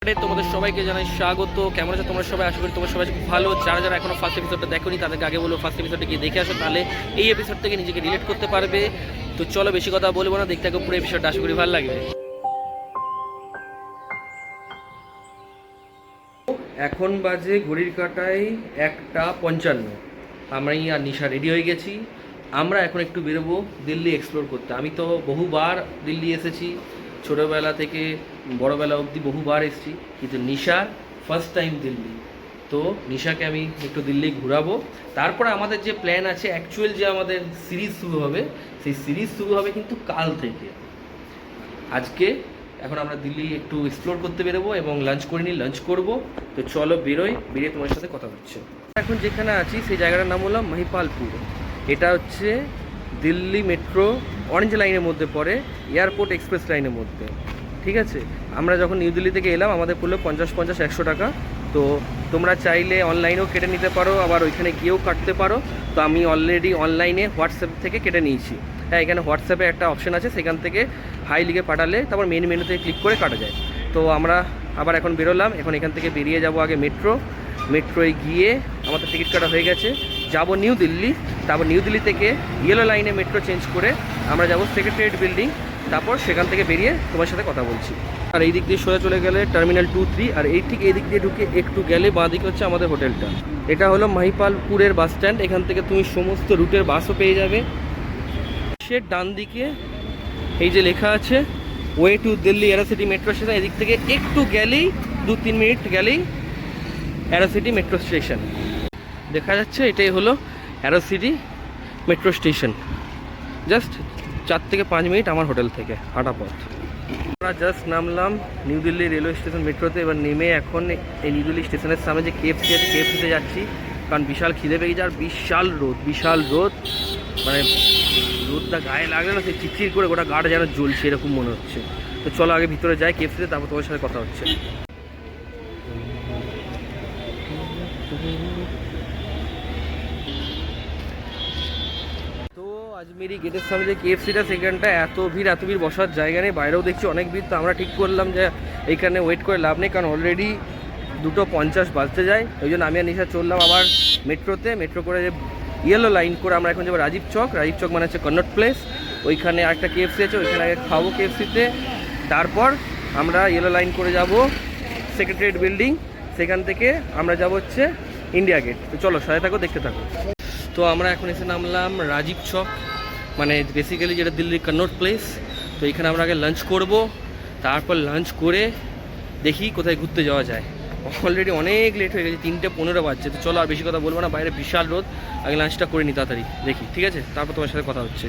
তোমাদের সবাইকে জানাই স্বাগত। কেমন আছো তোমরা সবাই? আশা করি তোমরা সবাই খুব ভালো। যারা যারা এখনো ফার্স্ট এপিসোডটা দেখোনি তাদেরকে আগে বলবো ফার্স্ট এপিসোডটা গিয়ে দেখে আসো, তাহলে এই এপিসোড থেকে নিজেকে রিলেট করতে পারবে। তো চলো বেশি কথা বলবো না, দেখতে থাকো পুরো এপিসোডটা, আশা করি ভালো লাগবে। এখন বাজে ঘড়ির কাঁটায় 1:55। আমরা আর নিশা রেডি হয়ে গেছি। আমরা এখন একটু বেরোবো দিল্লি এক্সপ্লোর করতে। আমি তো বহুবার দিল্লি এসেছি, ছোটোবেলা থেকে বড়োবেলা অবধি বহুবার এসেছি, কিন্তু নিশার ফার্স্ট টাইম দিল্লি। তো নিশাকে আমি একটু দিল্লি ঘোরাবো। তারপরে আমাদের যে প্ল্যান আছে, অ্যাকচুয়াল যে আমাদের সিরিজ শুরু হবে, সেই সিরিজ শুরু হবে কিন্তু কাল থেকে। আজকে এখন আমরা দিল্লি একটু এক্সপ্লোর করতে বেরোবো এবং লাঞ্চ করে নিই, লাঞ্চ করবো। তো চলো বেরোই, বেরিয়ে তোমার সাথে কথা হচ্ছে। এখন যেখানে আছি সেই জায়গাটার নাম হলো মহিপালপুর। এটা হচ্ছে দিল্লি মেট্রো অরেঞ্জ লাইনের মধ্যে পড়ে, এয়ারপোর্ট এক্সপ্রেস লাইনের মধ্যে। ঠিক আছে, আমরা যখন নিউ দিল্লি থেকে এলাম আমাদের পড়লো 50-100 টাকা। তো তোমরা চাইলে অনলাইনেও কেটে নিতে পারো, আবার ওইখানে গিয়েও কাটতে পারো। তো আমি অলরেডি অনলাইনে হোয়াটসঅ্যাপ থেকে কেটে নিয়েছি। হ্যাঁ, এখানে হোয়াটসঅ্যাপে একটা অপশন আছে, সেখান থেকে হাই লিখে পাঠালে তারপর মেন মেনুতে ক্লিক করে কাটা যায়। তো আমরা আবার এখন বেরোলাম। এখন এখান থেকে বেরিয়ে যাব আগে মেট্রোয় গিয়ে আমাদের টিকিট কাটা হয়ে গেছে, যাব নিউ দিল্লি। তারপর নিউ দিল্লি থেকে ইয়েলো লাইনে মেট্রো চেঞ্জ করে আমরা যাব সেক্রেটারিয়েট বিল্ডিং। তারপর সেখান থেকে বেরিয়ে তোমার সাথে কথা বলছি। আর এই দিক দিয়ে সোজা চলে গেলে টার্মিনাল 2-3, আর এই ঠিক এই দিক দিয়ে ঢুকে একটু গেলে বাঁ দিকে হচ্ছে আমাদের হোটেলটা। এটা হলো মহিপালপুরের বাস স্ট্যান্ড। এখান থেকে তুমি সমস্ত রুটের বাসও পেয়ে যাবে। সে ডান দিকে এই যে লেখা আছে way to Delhi Aerocity metro station, এদিক থেকে একটু গেলেই 2-3 মিনিট গেলেই এরোসিটি মেট্রো স্টেশন দেখা যাচ্ছে। এটাই হলো এরোসিটি মেট্রো স্টেশন। জাস্ট 4 থেকে 5 মিনিট আমার হোটেল থেকে হাঁটা পথ। আমরা জাস্ট নামলাম নিউ দিল্লি রেলওয়ে স্টেশন মেট্রোতে। এবার নেমে এখন এই নিউ দিল্লি স্টেশনের সামনে যে কেএফসি আছে, কেএফসিতে যাচ্ছি, কারণ বিশাল খিদে পেয়ে যায়। আর বিশাল রোদ, মানে রোদটা গায়ে লাগলে না, সেই চিচির করে গোটা গাটা যেন জ্বলছে এরকম মনে হচ্ছে। তো চলো আগে ভিতরে যাই কেএফসিতে, তারপর তোমার সাথে কথা হচ্ছে। তো আজমেরি গেটের সামনে যে কেএফসিটা, সেখানটা এত ভিড় বসার জায়গা নেই, বাইরেও দেখছি অনেক ভিড়। তো আমরা ঠিক করলাম যে এইখানে ওয়েট করে লাভ নেই, কারণ অলরেডি 2:50 বাজতে যায়। ওই জন্য আমি আর নিশা চললাম আবার মেট্রো করে ইয়েলো লাইন করে আমরা এখন যাবো রাজীব চক মানে হচ্ছে কন্নট প্লেস। ওইখানে একটা কেএফসি আছে, ওইখানে আগে খাবো কেএফসিতে। তারপর আমরা ইয়েলো লাইন করে যাব সেক্রেটারিয়েট বিল্ডিং, সেখান থেকে আমরা যাব হচ্ছে ইন্ডিয়া গেট। তো চলো সাথে থাকো, দেখতে থাকো। তো আমরা এখন এসে নামলাম রাজীব চক, মানে বেসিক্যালি যেটা দিল্লির কন্নট প্লেস। তো এখানে আমরা আগে লাঞ্চ করব, তারপর লাঞ্চ করে দেখি কোথায় ঘুরতে যাওয়া যায়। অলরেডি অনেক লেট হয়ে গেছে, 3:15 বাজছে। তো চলো আর বেশি কথা বলবো না, বাইরে বিশাল রোদ, আগে লাঞ্চটা করে নিই তাড়াতাড়ি, দেখি। ঠিক আছে, তারপর তোমার সাথে কথা হচ্ছে।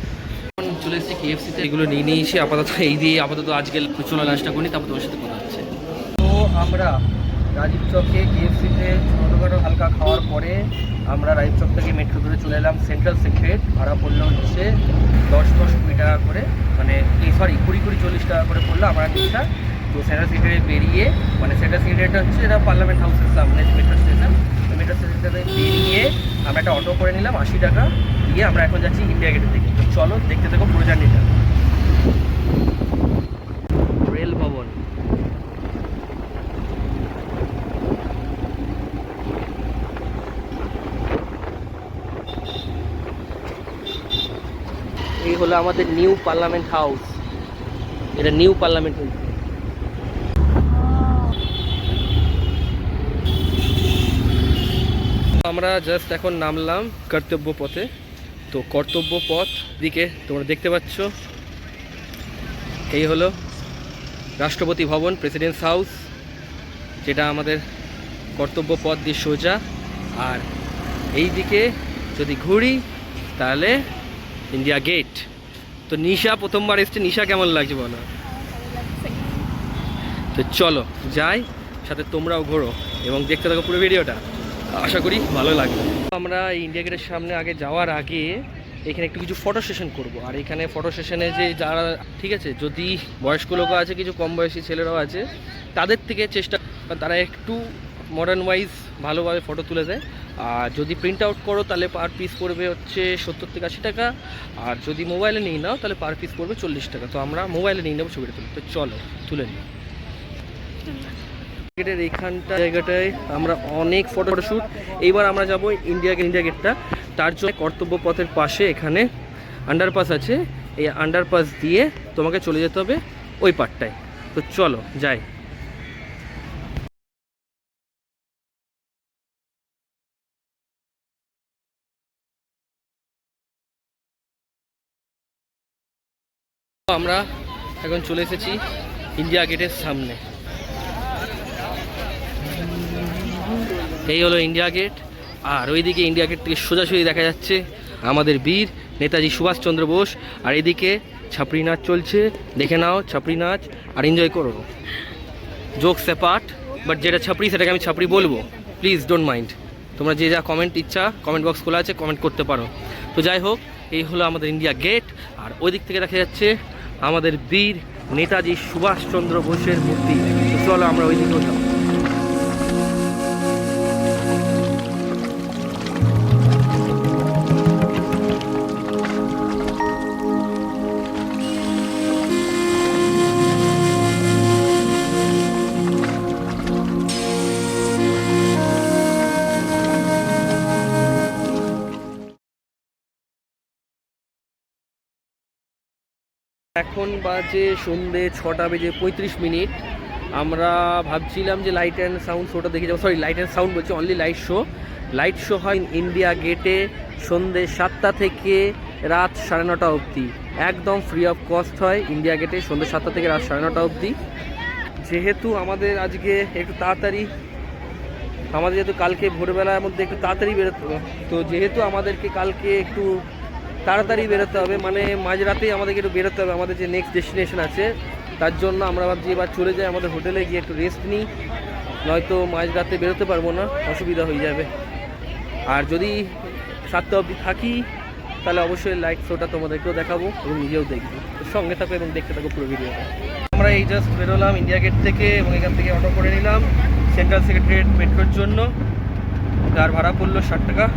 এখন চলে এসেছি কেএফসিতে, এগুলো নিয়ে এসে আপাতত এই দিয়ে আজকে চলো লাঞ্চটা করি, তারপর তোমার সাথে কথা হচ্ছে। তো আমরা রাজীব চকে কেএফসিতে ছোটোখাটো হালকা খাওয়ার পরে আমরা রাজীব চক থেকে মেট্রো ধরে চলে এলাম সেন্ট্রাল সেক্রেটারিয়েট। ভাড়া পড়লো হচ্ছে 10-20 টাকা করে, মানে 20-40 টাকা করে পড়লো আমরা নিশা। তো সেন্ট্রাল সেক্রেটারিয়েট বেরিয়ে, মানে সেন্ট্রাল সেক্রেটারিয়েটটা হচ্ছে এটা পার্লামেন্ট হাউসের সামনে যে মেট্রো স্টেশন, ওই মেট্রো স্টেশনটাতে বেরিয়ে আমরা একটা অটো করে নিলাম 80 টাকা দিয়ে। আমরা এখন যাচ্ছি ইন্ডিয়া গেটের দিকে। তো চলো দেখতে থাকো পুরো জার্নিটা। রেল ভবন, এই হলো আমাদের নিউ পার্লামেন্ট হাউস। এটা নিউ পার্লামেন্ট হাউস। আমরা জাস্ট এখন নামলাম কর্তব্য পথে। তো কর্তব্য পথ দিকে তোমরা দেখতে পাচ্ছ, এই হলো রাষ্ট্রপতি ভবন, প্রেসিডেন্টস হাউস, যেটা আমাদের কর্তব্য পথ দিয়ে সোজা। আর এই দিকে যদি ঘুরি তাহলে ইন্ডিয়া গেট। তো নিশা প্রথমবার এসছে, নিশা কেমন লাগছে বলো? তো চলো যাই, সাথে তোমরাও ঘোরো এবং দেখতে থাকো পুরো ভিডিওটা, আশা করি ভালো লাগবে। আমরা ইন্ডিয়া গেটের সামনে আগে যাওয়ার আগে এখানে একটু কিছু ফটো সেশন করবো। আর এখানে ফটো সেশনে যে যারা, ঠিক আছে, যদি বয়স্ক লোকও আছে, কিছু কম বয়সী ছেলেরাও আছে, তাদের থেকে চেষ্টা, তারা একটু মডার্ন ওয়াইজ ভালোভাবে ফটো তুলে দেয়। আর যদি প্রিন্ট আউট করো তাহলে পার পিস পড়বে হচ্ছে 70 থেকে 80 টাকা। আর যদি মোবাইলে নিয়ে নাও তাহলে পার পিস পড়বে 40 টাকা। তো আমরা মোবাইলে নিয়ে নেবো ছবিটা তুলে। তো চলো তুলে নিই। গেটের এইখানটা জায়গাটায় আমরা অনেক ফটোশ্যুট। এইবার আমরা যাব ইন্ডিয়া গেটটা। তার জন্য কর্তব্য পথের পাশে এখানে আন্ডারপাস আছে, এই আন্ডারপাস দিয়ে তোমাকে চলে যেতে হবে ওই পার্টটায়। তো চলো যাই। আমরা এখন চলে এসেছি ইন্ডিয়া গেটের সামনে। এই হলো ইন্ডিয়া গেট, আর ওইদিকে ইন্ডিয়া গেট থেকে সোজাসুজি দেখা যাচ্ছে আমাদের বীর নেতাজি সুভাষচন্দ্র বোস। আর এদিকে ছাপড়ি নাচ চলছে, দেখে নাও ছাপড়ি নাচ আর এনজয় করো। জোকস অ্যাপার্ট, বাট যেটা ছাপড়ি সেটাকে আমি ছাপড়ি বলবো, প্লিজ ডোন্ট মাইন্ড। তোমরা যে যা কমেন্ট ইচ্ছা, কমেন্ট বক্স খোলা আছে, কমেন্ট করতে পারো। তো যাই হোক, এই হলো আমাদের ইন্ডিয়া গেট, আর ওই দিক থেকে দেখা যাচ্ছে আমাদের বীর নেতাজি সুভাষচন্দ্র বোসের মূর্তি। চলো আমরা ওই দিকেও যাবো। এখন বাজে সন্ধ্যে 6:35। আমরা ভাবছিলাম যে লাইট অ্যান্ড সাউন্ড শোটা দেখে যাবো, সরি লাইট অ্যান্ড সাউন্ড বলছি, only light show. Light show হয় ইন্ডিয়া গেটে সন্ধ্যে 7টা থেকে রাত 9:30 অবধি, একদম ফ্রি অফ কস্ট হয় ইন্ডিয়া গেটে সন্ধ্যে 7টা থেকে রাত 9:30 অবধি। যেহেতু আমাদের আজকে একটু তাড়াতাড়ি, আমাদের যেহেতু কালকে ভোরবেলার মধ্যে একটু তাড়াতাড়ি বেরোতে হবে, তো যেহেতু আমাদেরকে কালকে একটু তাড়াতাড়ি বেরোতে হবে, মানে মাঝরাতেই আমাদেরকে একটু বেরোতে হবে আমাদের যে নেক্সট ডেস্টিনেশন আছে, তার জন্য আমরা ভাবছি এবার চলে যাই আমাদের হোটেলে গিয়ে একটু রেস্ট নিই, নয়তো মাঝরাতে বেরোতে পারবো না, অসুবিধা হয়ে যাবে। আর যদি 7টা অবধি থাকি তাহলে অবশ্যই লাইট শোটা তোমাদেরকেও দেখাবো এবং নিজেও দেখবো। তো সঙ্গে থাকো এবং দেখতে থাকো পুরো ভিডিওটা। আমরা এই জাস্ট বেরোলাম ইন্ডিয়া গেট থেকে এবং এখান থেকে অটো করে নিলাম সেন্ট্রাল সেক্রেটারিয়েট মেট্রোর জন্য। যার ভাড়া পড়লো 60 টাকা।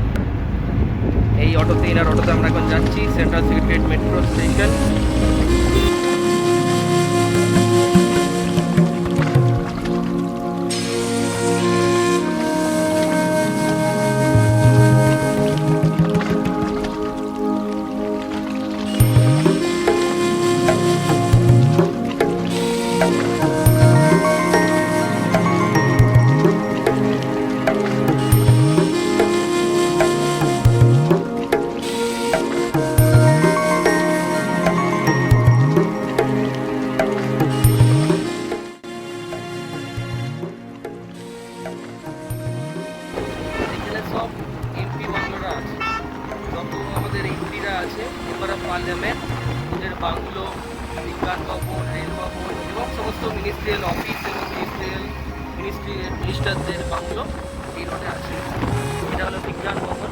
এই অটোতে, এনার অটোতে আমরা এখন যাচ্ছি সেন্ট্রাল সেক্রেটারিয়েট মেট্রো স্টেশন। সব এমপি বাংলোরা আছে, যত আমাদের এমপিরা আছে, মেম্বার অফ পার্লামেন্ট, ওদের বাংলো, বিজ্ঞান ভবন, রেল ভবন এবং সমস্ত মিনিস্ট্রিয়াল অফিস এবং মিনিস্টারদের বাংলো এই রোডে আছে। এটা হলো বিজ্ঞান ভবন।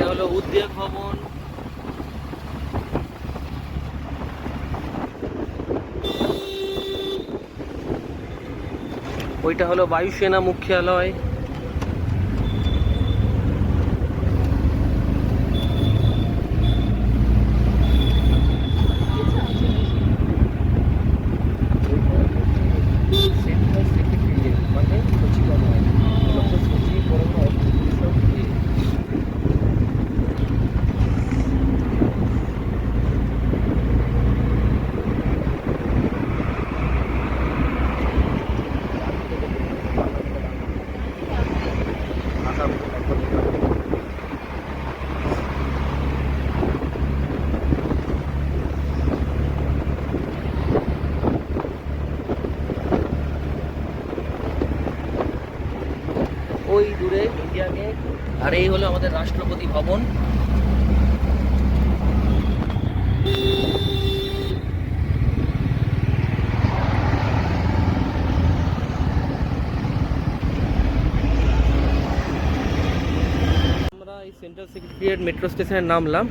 হলো উদ্যোগ ভবন। ওইটা হলো বায়ুসেনা মুখ্যালয়। ওই দূরে ইন্ডিয়া গেট, আর এই হলো আমাদের রাষ্ট্রপতি ভবন। আমরা এই সেন্ট্রাল সেক্রেটারিয়েট মেট্রো স্টেশনে নামলাম,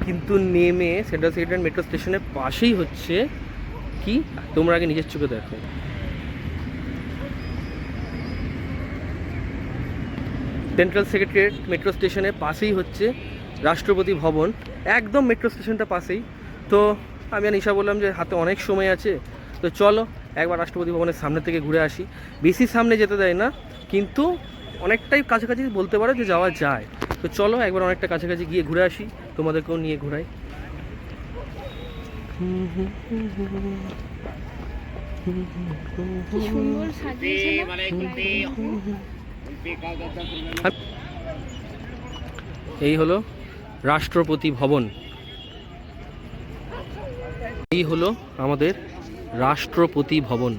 কিন্তু নেমে সেন্ট্রাল সেক্রেটারিয়েট মেট্রো স্টেশনের পাশেই হচ্ছে কি, তোমরা আগে নিজের চোখে দেখো। সেন্ট্রাল সেক্রেটারিয়েট মেট্রো স্টেশনের পাশেই হচ্ছে রাষ্ট্রপতি ভবন, একদম মেট্রো স্টেশনটা পাশেই। তো আমি আর নিশা বললাম যে হাতে অনেক সময় আছে, তো চলো একবার রাষ্ট্রপতি ভবনের সামনে থেকে ঘুরে আসি। বেশি সামনে যেতে দেয় না, কিন্তু অনেকটাই কাছাকাছি বলতে পারো যে যাওয়া যায়। তো চলো একবার অনেকটা কাছাকাছি গিয়ে ঘুরে আসি, তোমাদেরকেও নিয়ে ঘোরাই। এই হলো রাষ্ট্রপতি ভবন, এই হলো আমাদের রাষ্ট্রপতি ভবন।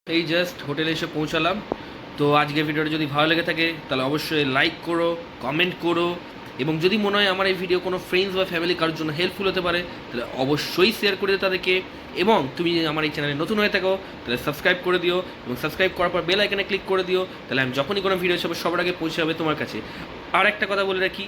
এই জাস্ট হোটেলে এসে পৌঁছালাম। তো আজকের ভিডিওটা যদি ভালো লেগে থাকে তাহলে অবশ্যই লাইক করো, কমেন্ট করো, এবং যদি মনে হয় আমার এই ভিডিও কোনো ফ্রেন্ডস বা ফ্যামিলি কারোর জন্য হেল্পফুল হতে পারে তাহলে অবশ্যই শেয়ার করে দিও তাদেরকে। এবং তুমি যদি আমার এই চ্যানেলে নতুন হয়ে থাকো তাহলে সাবস্ক্রাইব করে দিও, এবং সাবস্ক্রাইব করার পর বেল আইকনে ক্লিক করে দিও, তাহলে আমি যখনই কোনো ভিডিও হিসাবে সবার আগে পৌঁছে যাবে তোমার কাছে। আর একটা কথা বলে রাখি,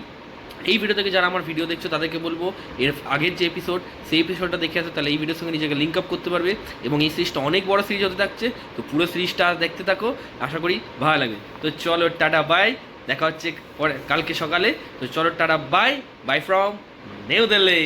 এই ভিডিও থেকে যারা আমার ভিডিও দেখছো তাদেরকে বলবো এর আগের যে এপিসোড সেই এপিসোডটা দেখে আসো, তাহলে এই ভিডিওর সঙ্গে নিজেকে লিঙ্ক আপ করতে পারবে। এবং এই সিরিজটা অনেক বড় সিরিজ হতে থাকছে, তো পুরো সিরিজটা দেখতে থাকো, আশা করি ভালো লাগবে। তো চলো টাটা বাই, দেখা হচ্ছে পরে কালকে সকালে। তো চলো tata bye, bye from New Delhi.